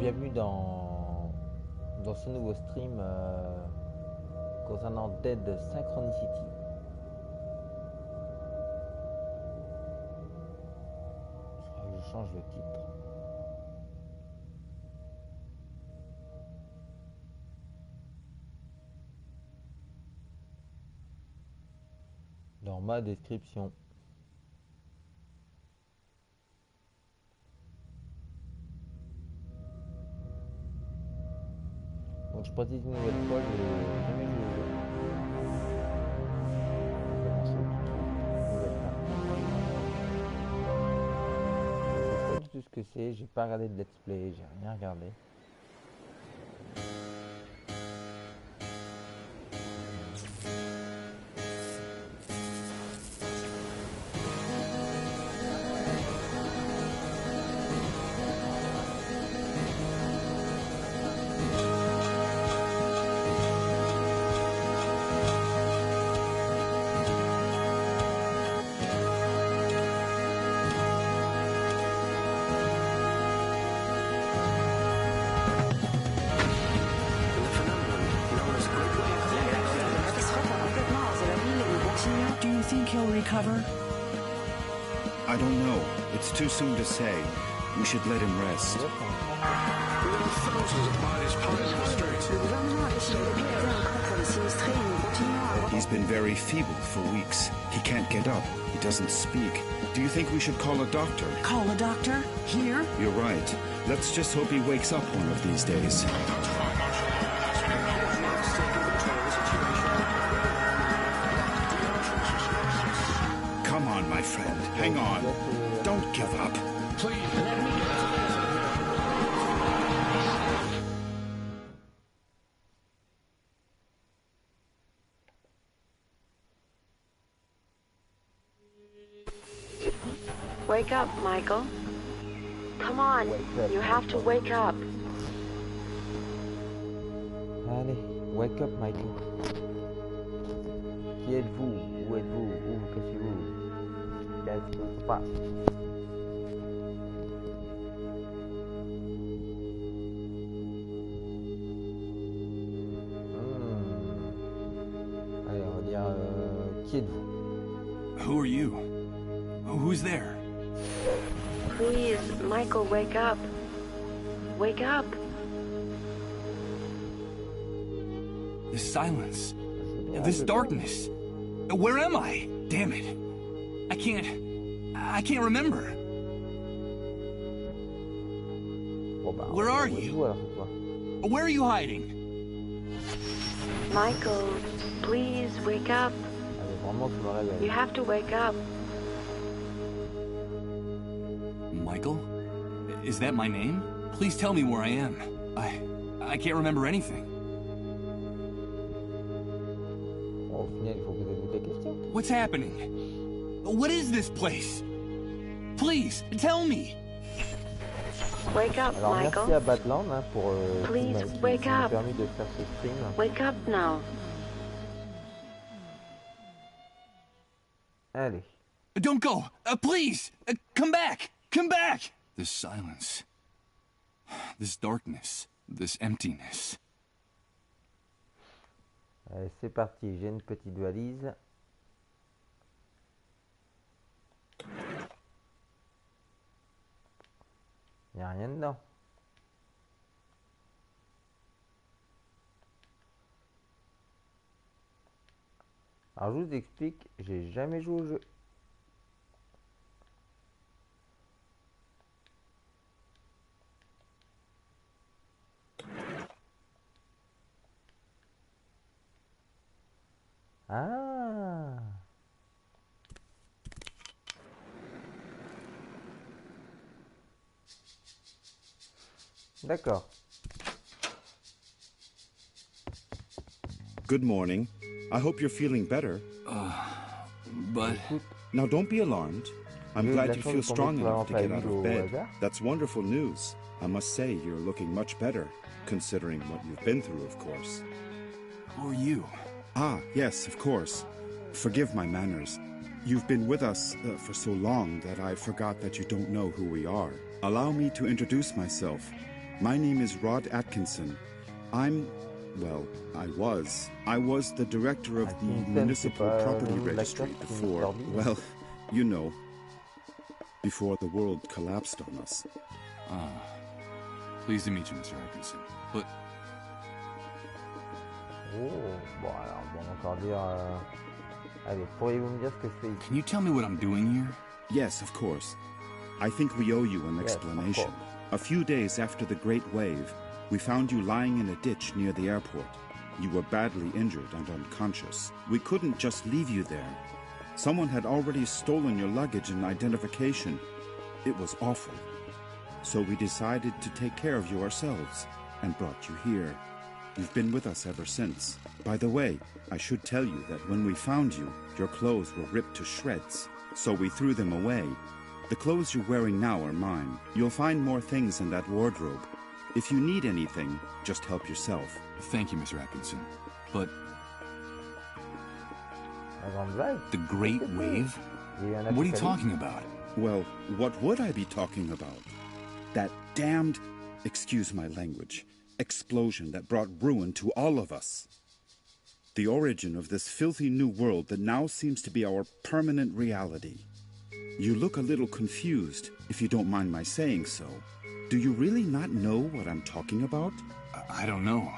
bienvenue dans ce nouveau stream concernant Dead Synchronicity. Je change le titre. Dans ma description. Donc je précise une nouvelle fois, je n'ai jamais joué au jeu. On commence au nouvelle partie. Je sais pas du tout ce que c'est, j'ai pas regardé de let's play, j'ai rien regardé. I don't know. It's too soon to say. We should let him rest. He's been very feeble for weeks. He can't get up. He doesn't speak. Do you think we should call a doctor? Call a doctor? Here? You're right. Let's just hope he wakes up one of these days. Come on, my friend. Hang on. Don't give up. Please, let me get Wake up, Michael. Come on, you have to wake up. Allez, wake up, Michael. Qui êtes-vous? Où êtes-vous? Où vous cachez-vous? Qu'est-ce qui se passe? Allez, on va dire qui êtes-vous? Who are you? Who's there? Please, Michael, wake up. Wake up. This silence. This darkness. Where am I? Damn it. I can't remember. Where are you? Where are you hiding? Michael, please wake up. You have to wake up. Michael? Is that my name? Please tell me where I am. I can't remember anything. What's happening? What is this place? Please, tell me. Wake up, Alors, Michael. merci à Batland pour Please qui wake m'a up. permis de faire ce stream. Wake up now. Allez. Don't go! Please! Come back! Come back! This silence. This darkness. This emptiness. Allez, c'est parti, j'ai une petite valise. Il n'y a rien dedans. Alors je vous explique, j'ai jamais joué au jeu. Ah. D'accord. Good morning. I hope you're feeling better. But... Now don't be alarmed. I'm glad you feel strong enough to get out of bed. That's wonderful news. I must say you're looking much better, considering what you've been through, of course. Who are you? Ah, yes, of course. Forgive my manners. You've been with us for so long that I forgot that you don't know who we are. Allow me to introduce myself. My name is Rod Atkinson. Well, I was the director of the Municipal Property Registry before, well, you know, before the world collapsed on us. Pleased to meet you, Mr. Atkinson. But... Oh, bon alors, bon, encore dire... Allez, pourriez-vous me dire ce que je fais ici? Can you tell me what I'm doing here? Yes, of course. I think we owe you an explanation. A few days after the Great Wave, we found you lying in a ditch near the airport. You were badly injured and unconscious. We couldn't just leave you there. Someone had already stolen your luggage and identification. It was awful. So we decided to take care of you ourselves and brought you here. You've been with us ever since. By the way, I should tell you that when we found you, your clothes were ripped to shreds, so we threw them away. The clothes you're wearing now are mine. You'll find more things in that wardrobe. If you need anything, just help yourself. Thank you, Mr. Atkinson. But... The Great Wave? What are you talking about? Well, what would I be talking about? That damned, excuse my language, explosion that brought ruin to all of us. The origin of this filthy new world that now seems to be our permanent reality. You look a little confused, if you don't mind my saying so. Do you really not know what I'm talking about? I don't know.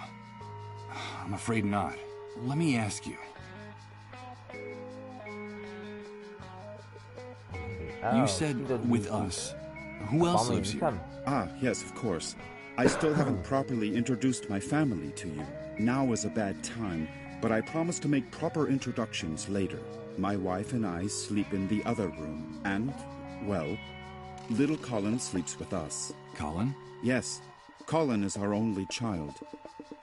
I'm afraid not. Let me ask you. You said with us. Who else lives here? Ah, yes, of course. I still haven't properly introduced my family to you. Now is a bad time, but I promise to make proper introductions later. My wife and I sleep in the other room, and, well, little Colin sleeps with us. Colin? Yes, Colin is our only child.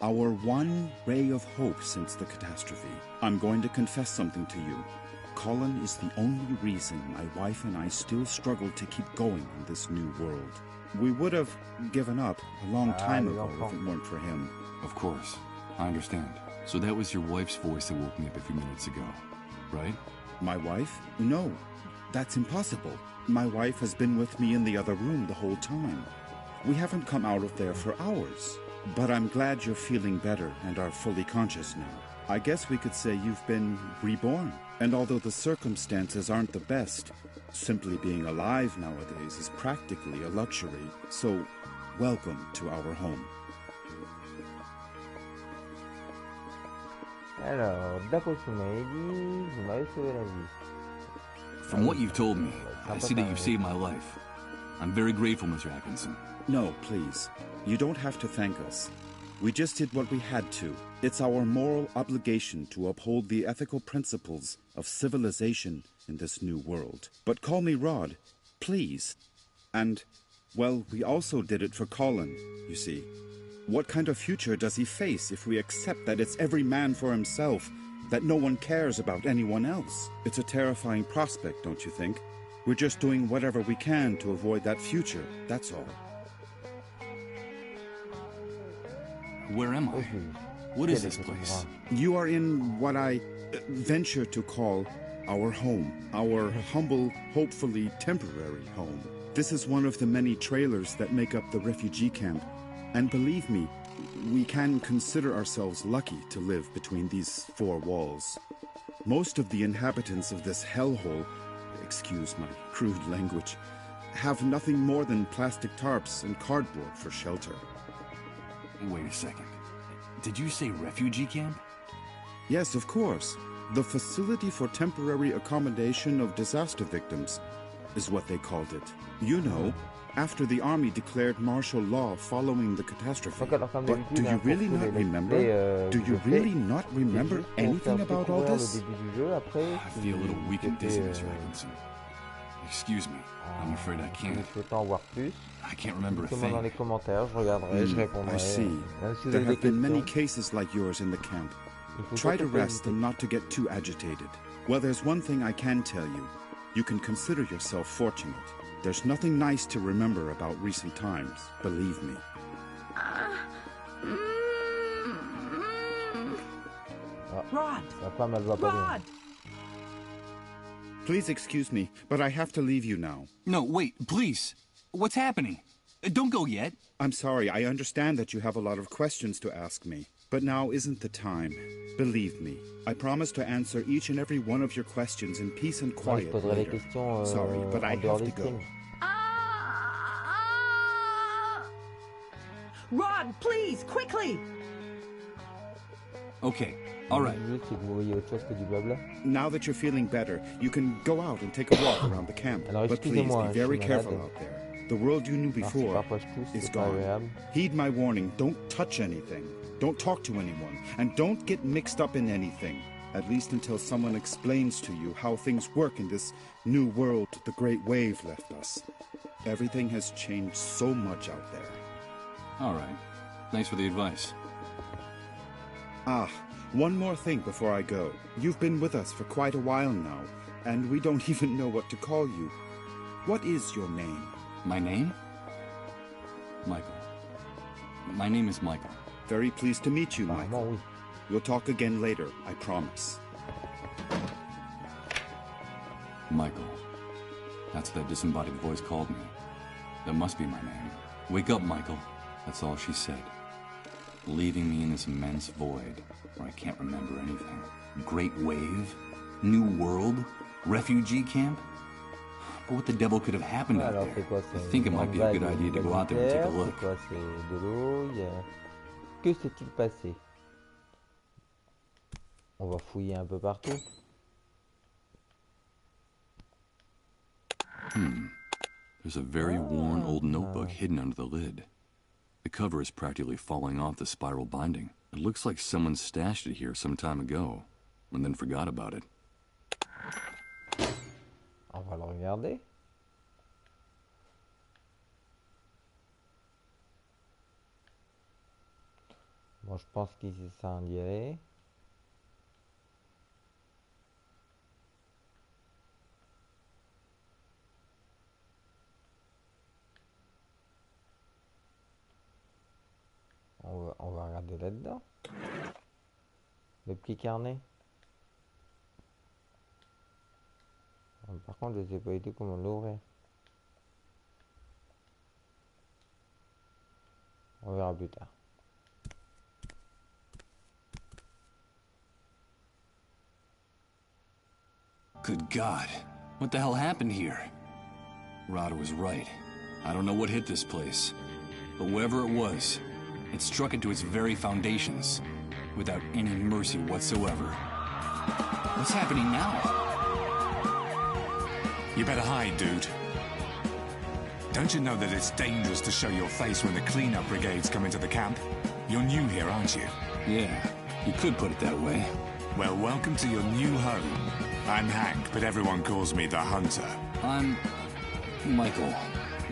Our one ray of hope since the catastrophe. I'm going to confess something to you. Colin is the only reason my wife and I still struggle to keep going in this new world. We would have given up a long time ago if it weren't for him. Of course. I understand. So that was your wife's voice that woke me up a few minutes ago, right? My wife? No, that's impossible. My wife has been with me in the other room the whole time. We haven't come out of there for hours. But I'm glad you're feeling better and are fully conscious now. I guess we could say you've been reborn. And although the circumstances aren't the best, simply being alive nowadays is practically a luxury. So, welcome to our home. Alors, d'après ce que vous m'avez dit, vous m'avez sauvé la vie. From what you've told me, I see that you've saved my life. I'm very grateful, Mr. Atkinson. No, please. You don't have to thank us. We just did what we had to. It's our moral obligation to uphold the ethical principles of civilization in this new world. But call me Rod, please. And, well, we also did it for Colin, you see. What kind of future does he face if we accept that it's every man for himself, that no one cares about anyone else? It's a terrifying prospect, don't you think? We're just doing whatever we can to avoid that future, that's all. Where am I? What is this place? You are in what I venture to call our home. Our humble, hopefully temporary home. This is one of the many trailers that make up the refugee camp. And believe me, we can consider ourselves lucky to live between these four walls. Most of the inhabitants of this hellhole, excuse my crude language, have nothing more than plastic tarps and cardboard for shelter. Wait a second. Did you say refugee camp? Yes, of course. The Facility for Temporary Accommodation of Disaster Victims is what they called it. You know, after the army declared martial law following the catastrophe. But do you really not remember? Do you really not remember anything about all this? I feel a little weak and dizzy, Mr. Atkinson. Excuse me. I'm afraid I can't. I can't remember a thing. I see. There have been many cases like yours in the camp. Try to rest and not to get too agitated. Well, there's one thing I can tell you. You can consider yourself fortunate. There's nothing nice to remember about recent times, believe me. Rod! Rod! Please excuse me, but I have to leave you now. No, wait, please. What's happening? Don't go yet. I'm sorry, I understand that you have a lot of questions to ask me. But now isn't the time. Believe me, I promise to answer each and every one of your questions in peace and quiet later. Sorry, but I have to go. Rod, please, quickly! Okay, all right. Now that you're feeling better, you can go out and take a walk around the camp. But please be very careful out there. The world you knew before is gone. Heed my warning, don't touch anything. Don't talk to anyone. And don't get mixed up in anything. At least until someone explains to you how things work in this new world the Great Wave left us. Everything has changed so much out there. All right. Thanks for the advice. Ah, one more thing before I go. You've been with us for quite a while now, and we don't even know what to call you. What is your name? My name? Michael. My name is Michael. Very pleased to meet you, Michael. We'll talk again later, I promise. Michael. That's what that disembodied voice called me. That must be my name. Wake up, Michael. That's all she said. Leaving me in this immense void where I can't remember anything. Great wave? New world? Refugee camp? But what the devil could have happened out there? I think it might be a good idea to go out there and take a look. Que s'est-il passé? On va fouiller un peu partout. There's a very worn old notebook hidden under the lid. The cover is practically falling off the spiral binding. It looks like someone stashed it here some time ago, and then forgot about it. On va le regarder. Bon, je pense qu'ici ça en dirait. On va regarder là-dedans. Le petit carnet. Par contre, je ne sais pas du tout comment l'ouvrir. On verra plus tard. Good God. What the hell happened here? Rod was right. I don't know what hit this place. But whatever it was, it struck into its very foundations, without any mercy whatsoever. What's happening now? You better hide, dude. Don't you know that it's dangerous to show your face when the cleanup brigades come into the camp? You're new here, aren't you? Yeah, you could put it that way. Well, welcome to your new home. I'm Hank, but everyone calls me the Hunter. I'm Michael.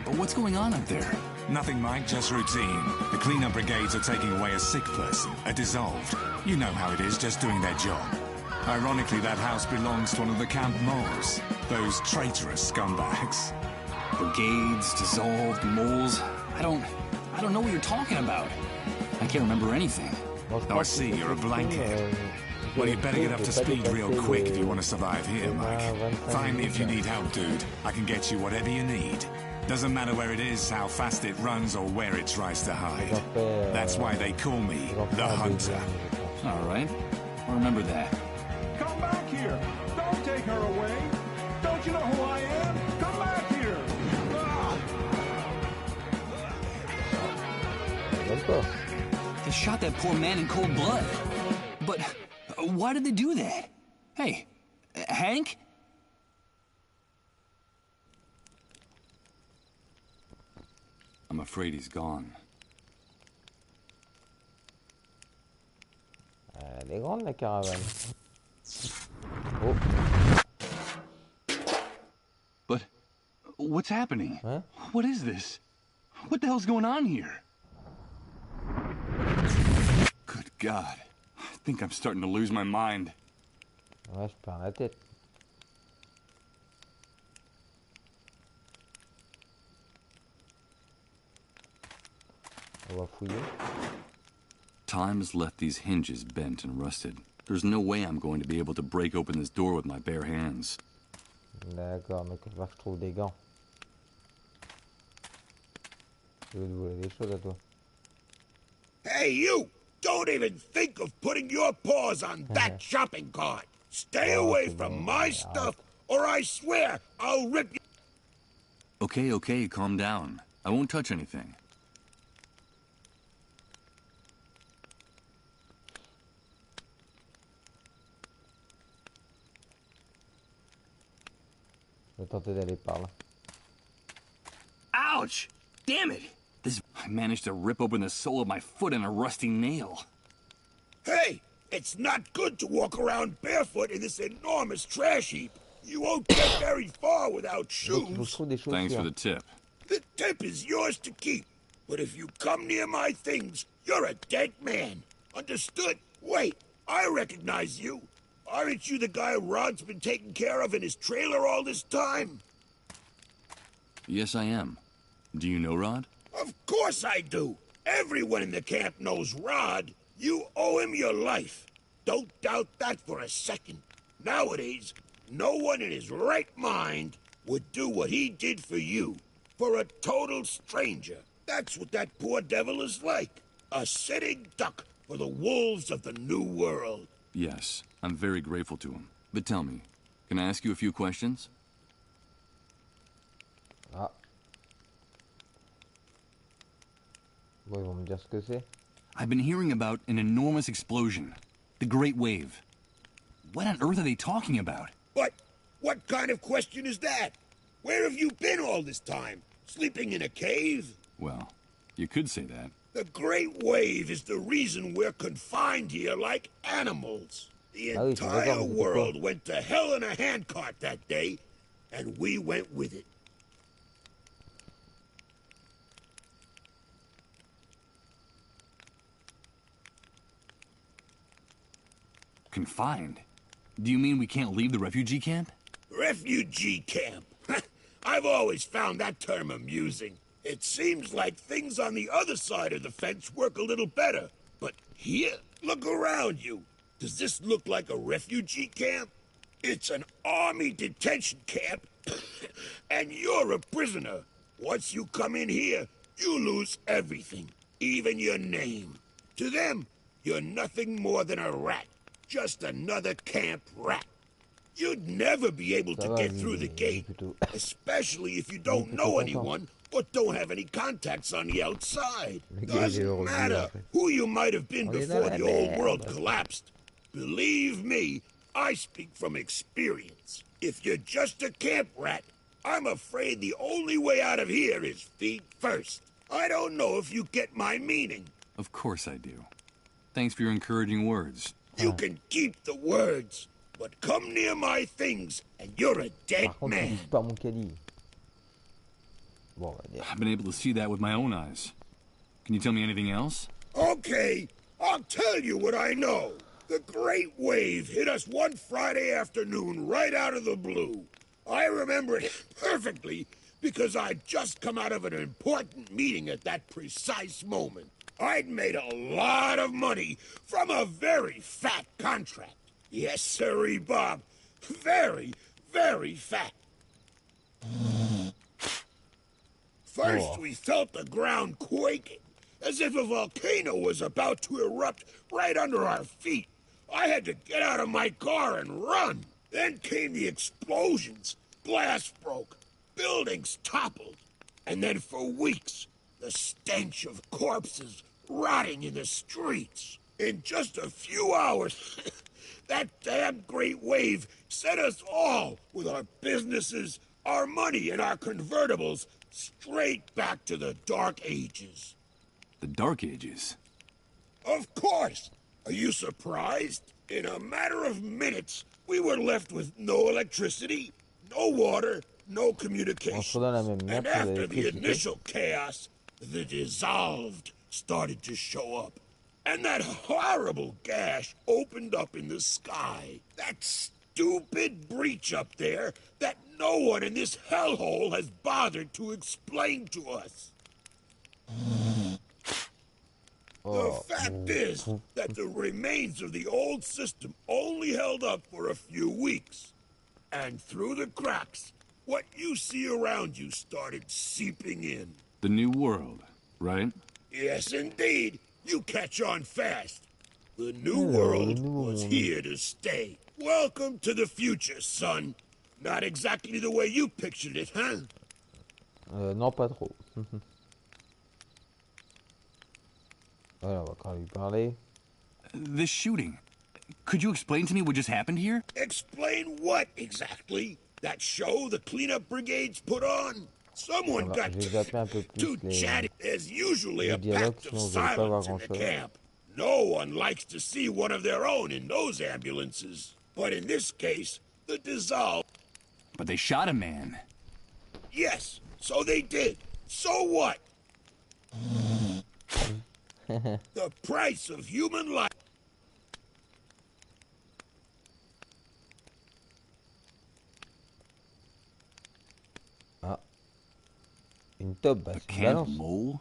But what's going on up there? Nothing, Mike, just routine. The cleanup brigades are taking away a sick person, a dissolved. You know how it is, just doing their job. Ironically, that house belongs to one of the camp moles. Those traitorous scumbags. Brigades, dissolved, moles. I don't know what you're talking about. I can't remember anything. Oh, I see, you're a blankhead. Well, you better get up to speed real quick if you want to survive here, Mike. Find me if you need help, dude. I can get you whatever you need. Doesn't matter where it is, how fast it runs, or where it tries to hide. That's why they call me the Hunter. All right. I'll remember that. Come back here! Don't take her away! Don't you know who I am? Come back here! They shot that poor man in cold blood. But why did they do that? Hey, Hank? I'm afraid he's gone. Elle est grande la caravane. Oh. But what's happening? Huh? What is this? What the hell's going on here? Good God. I think I'm starting to lose my mind. Ouais, je perds la tête. On va fouiller. Time has left these hinges bent and rusted. There's no way I'm going to be able to break open this door with my bare hands. D'accord, mais que je trouve des gants. Je vais te voler des choses à toi. Hey, you! Don't even think of putting your paws on that shopping cart. Stay away from my stuff, or I swear I'll rip you. Okay, okay, calm down. I won't touch anything. Je vais tenter d'aller par là. Ouch! Damn it! I managed to rip open the sole of my foot in a rusty nail. Hey! It's not good to walk around barefoot in this enormous trash heap. You won't get very far without shoes. Thanks for the tip. The tip is yours to keep. But if you come near my things, you're a dead man. Understood? Wait, I recognize you. Aren't you the guy Rod's been taking care of in his trailer all this time? Yes, I am. Do you know Rod? Of course I do. Everyone in the camp knows Rod. You owe him your life. Don't doubt that for a second. Nowadays, no one in his right mind would do what he did for you. For a total stranger. That's what that poor devil is like. A sitting duck for the wolves of the New World. Yes, I'm very grateful to him. But tell me, can I ask you a few questions? Ah. Bon, ils vont me dire ce que c'est. I've been hearing about an enormous explosion. The Great Wave. What on earth are they talking about? What kind of question is that? Where have you been all this time? Sleeping in a cave? Well, you could say that. The Great Wave is the reason we're confined here like animals. The entire world went to hell in a handcart that day, and we went with it. Confined? Do you mean we can't leave the refugee camp? Refugee camp? I've always found that term amusing. It seems like things on the other side of the fence work a little better. But here, look around you. Does this look like a refugee camp? It's an army detention camp, and you're a prisoner. Once you come in here, you lose everything, even your name. To them, you're nothing more than a rat. Just another camp rat. You'd never be able to get through the gate, especially if you don't know anyone or don't have any contacts on the outside. Doesn't matter who you might have been before the old world collapsed. Believe me, I speak from experience. If you're just a camp rat, I'm afraid the only way out of here is feet first. I don't know if you get my meaning. Of course I do. Thanks for your encouraging words. You can keep the words, but come near my things and you're a dead man. I've been able to see that with my own eyes. Can you tell me anything else? Okay, I'll tell you what I know. The Great Wave hit us one Friday afternoon right out of the blue. I remember it perfectly because I'd just come out of an important meeting at that precise moment. I'd made a lot of money from a very fat contract. Yes, sirree, Bob. Very, very fat. First, we felt the ground quaking, as if a volcano was about to erupt right under our feet. I had to get out of my car and run. Then came the explosions. Glass broke. Buildings toppled. And then for weeks, the stench of corpses rotting in the streets. In just a few hours, that damn Great Wave set us all, with our businesses, our money, and our convertibles, straight back to the Dark Ages. The Dark Ages? Of course! Are you surprised? In a matter of minutes, we were left with no electricity, no water, no communication. And after the initial chaos, the dissolved started to show up. And that horrible gash opened up in the sky. That stupid breach up there that no one in this hellhole has bothered to explain to us. The fact is that the remains of the old system only held up for a few weeks. And through the cracks, what you see around you started seeping in. The New World. right? Yes, indeed. You catch on fast. The new world was here to stay. Welcome to the future, son. Not exactly the way you pictured it, huh? Non, pas trop. Voilà, on va quand même lui parler. This shooting. Could you explain to me what just happened here? Explain what exactly? That show the cleanup brigades put on? Someone got too chatty. There's usually a pact of silence in the camp. No one likes to see one of their own in those ambulances. But in this case, the dissolve. But they shot a man. Yes, so they did. So what? The price of human life. Une taupe, bah, c'est une balance. Mole?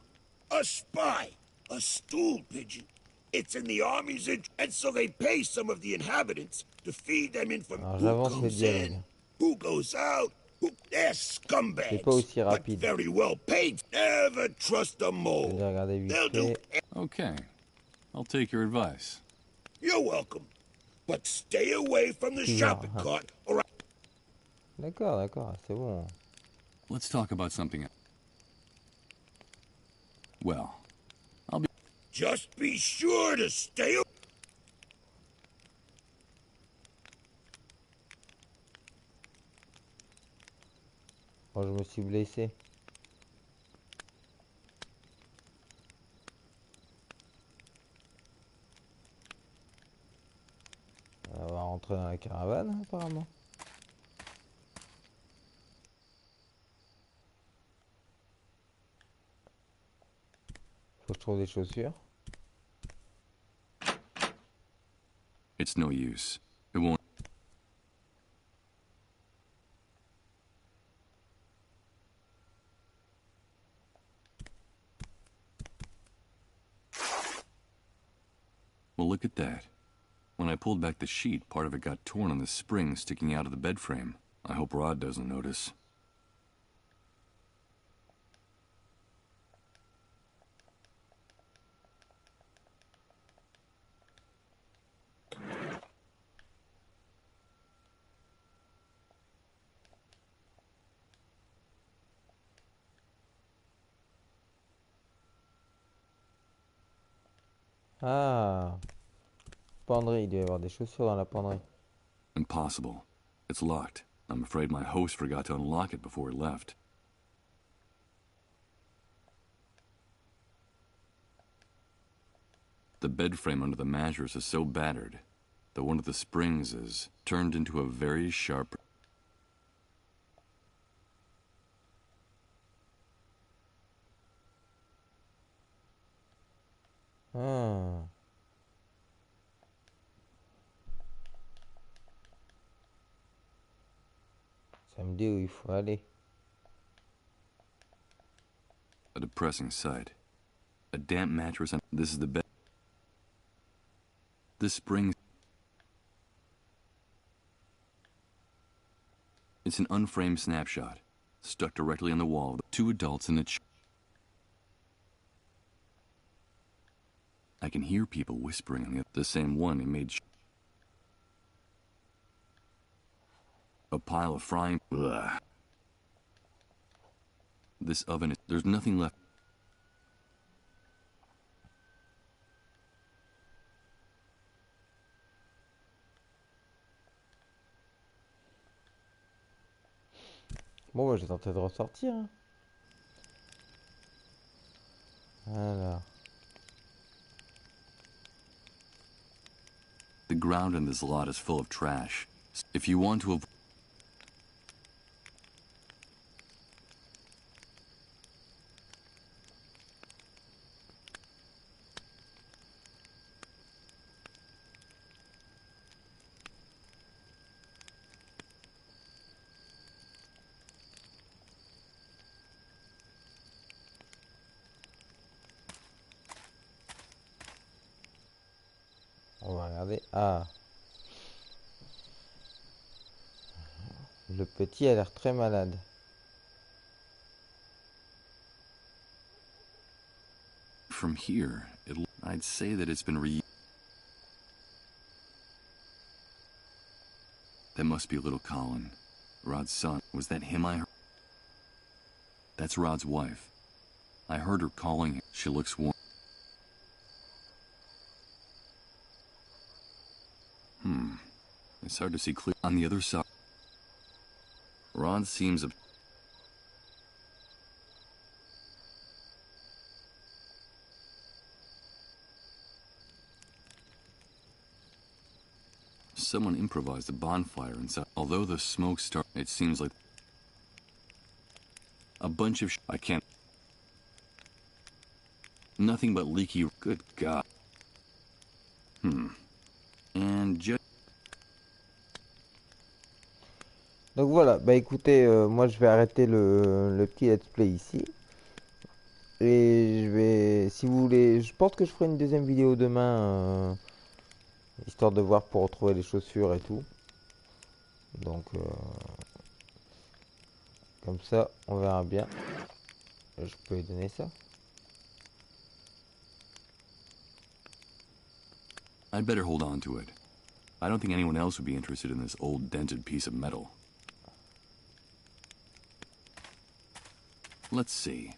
A spy, a stool pigeon. It's in the army's interest, and so they pay some of the inhabitants to feed them information. Who comes in, who goes out, who... They're scumbags, but very well paid. Never trust a mole. They'll do... Okay, I'll take your advice. You're welcome. But stay away from the shopping cart, or... D'accord, d'accord, c'est bon. Let's talk about something else. Well, I'll be... Just be sure to stay... Oh, je me suis blessé. On va rentrer dans la caravane, apparemment. Faut que je trouve des chaussures. It's no use. It won't... Well, look at that. When I pulled back the sheet, part of it got torn on the spring sticking out of the bed frame. I hope Rod doesn't notice. Ah, penderie, il doit y avoir des chaussures dans la penderie. Impossible. It's locked. I'm afraid my host forgot to unlock it before he left. The bed frame under the mattress is so battered that one of the springs is turned into a very sharp... Ah. Ça me dit où il faut aller. A depressing sight. A damp mattress and this is the bed. This spring... It's an unframed snapshot, stuck directly on the wall with 2 adults in a chair. I can hear people whispering on the same one he made. A pile of frying... Ugh. This oven is... There's nothing left. Bon, bah, j'ai tenté de ressortir. Hein. Alors. The ground in this lot is full of trash. If you want to avoid... On va regarder. Ah. Le petit a l'air très malade. from here, I'd say that it's been That must be little Colin, Rod's son. Was that him I heard? That's Rod's wife. I heard her calling him. She looks warm. It's hard to see clear. On the other side, Rod seems a... Someone improvised a bonfire inside. Although the smoke started, it seems like a bunch of I can't. Nothing but leaky. Good God. And just. Donc voilà, bah écoutez, moi je vais arrêter le petit let's play ici. Et je vais, si vous voulez, je pense que je ferai une deuxième vidéo demain, histoire de voir pour retrouver les chaussures et tout. Donc, comme ça, on verra bien. Je peux lui donner ça. I'd better hold on to it. I don't think anyone else would be interested in this old dented piece of metal. Let's see.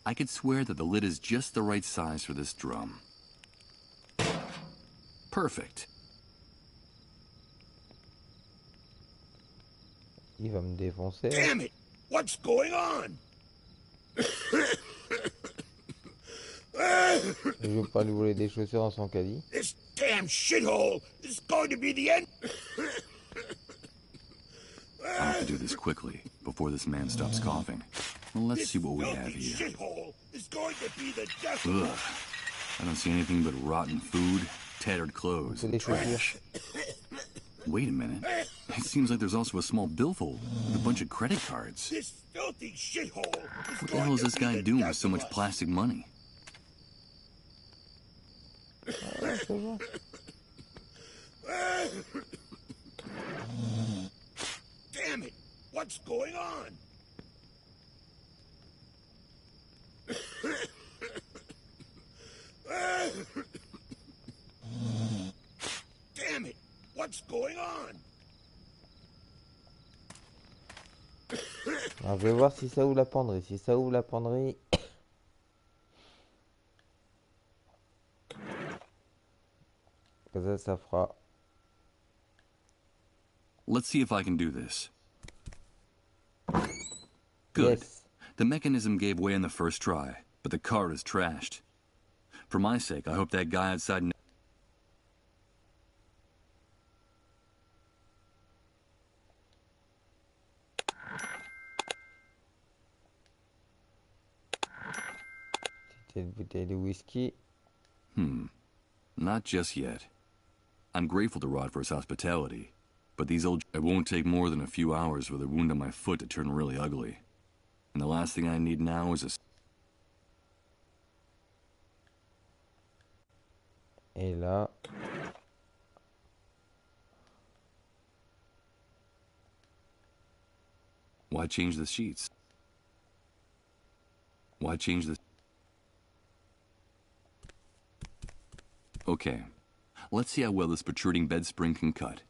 I could swear that the lid is just the right size for this drum. Perfect. Il va me défoncer. Damn it! What's going on? Je veux pas lui voler des chaussures dans son caddie. This damn shithole is going to be the end. I'll have to do this quickly, before this man stops coughing. Well, let's see what we have here. Shithole is going to be the death. Ugh. I don't see anything but rotten food, tattered clothes, and trash. Wait a minute. It seems like there's also a small billfold with a bunch of credit cards. This filthy shithole is What the hell is this guy doing with so much us. plastic money? Damn it! What's going on? Damn it! What's going on? Alors, je vais voir si ça ouvre la penderie. Si ça ouvre la penderie... ça fera... Let's see if I can do this. Good. Yes. The mechanism gave way in the first try, but the car is trashed. For my sake, I hope that guy outside... C'était une bouteille de whisky. Not just yet. I'm grateful to Rod for his hospitality, but these old... It won't take more than a few hours for the wound on my foot to turn really ugly. And the last thing I need now is a... Et là... Why change the sheets? Why change the... Okay, let's see how well this protruding bed spring can cut.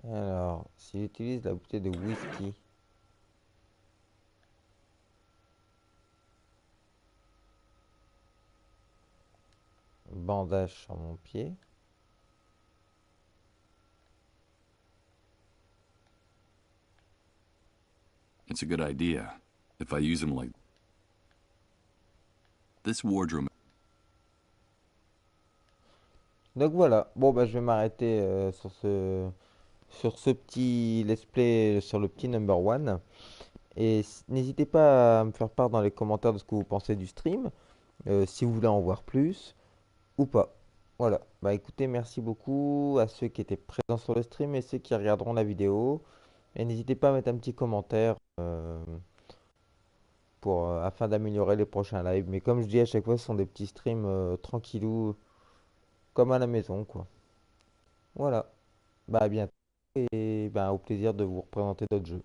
Alors, s'il utilise la bouteille de whisky... Bandage sur mon pied. It's a good idea, if I use them like... This wardrobe... Donc voilà, bon bah je vais m'arrêter sur ce petit let's play, sur le petit number one. Et n'hésitez pas à me faire part dans les commentaires de ce que vous pensez du stream, si vous voulez en voir plus ou pas. Voilà, bah écoutez, merci beaucoup à ceux qui étaient présents sur le stream et ceux qui regarderont la vidéo. Et n'hésitez pas à mettre un petit commentaire afin d'améliorer les prochains lives. Mais comme je dis à chaque fois, ce sont des petits streams tranquillou, comme à la maison, quoi. Voilà, bah à bientôt. et ben, au plaisir de vous représenter d'autres jeux.